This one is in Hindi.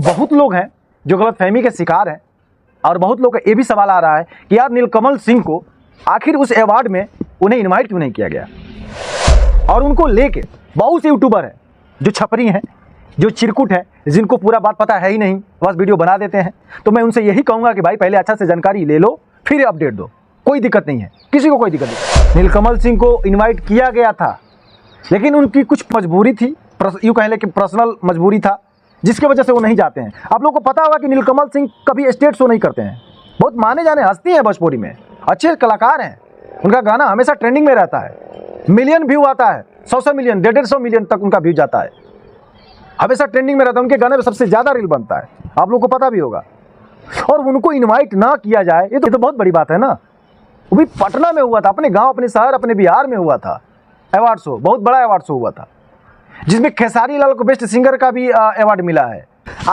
बहुत लोग हैं जो गलतफहमी के शिकार हैं और बहुत लोग का ये भी सवाल आ रहा है कि यार नीलकमल सिंह को आखिर उस अवार्ड में उन्हें इनवाइट क्यों नहीं किया गया। और उनको लेके बहुत से यूट्यूबर हैं जो छपरी हैं, जो चिरकुट हैं, जिनको पूरा बात पता है ही नहीं, बस वीडियो बना देते हैं। तो मैं उनसे यही कहूँगा कि भाई पहले अच्छा से जानकारी ले लो फिर अपडेट दो, कोई दिक्कत नहीं है, किसी को कोई दिक्कत नहीं। नीलकमल सिंह को इन्वाइट किया गया था लेकिन उनकी कुछ मजबूरी थी, यूँ कह लें कि पर्सनल मजबूरी था जिसकी वजह से वो नहीं जाते हैं। आप लोगों को पता होगा कि नीलकमल सिंह कभी स्टेज शो नहीं करते हैं, बहुत माने जाने हस्ती हैं भोजपुरी में, अच्छे कलाकार हैं, उनका गाना हमेशा ट्रेंडिंग में रहता है, मिलियन व्यू आता है, 100 मिलियन 150 मिलियन तक उनका व्यू जाता है, हमेशा ट्रेंडिंग में रहता है, उनके गाने में सबसे ज़्यादा रील बनता है, आप लोगों को पता भी होगा। और उनको इन्वाइट ना किया जाए ये तो बहुत बड़ी बात है ना। वो भी पटना में हुआ था, अपने गाँव, अपने शहर, अपने बिहार में हुआ था अवार्ड शो, बहुत बड़ा अवार्ड शो हुआ था जिसमें खेसारी लाल को बेस्ट सिंगर का भी अवार्ड मिला है।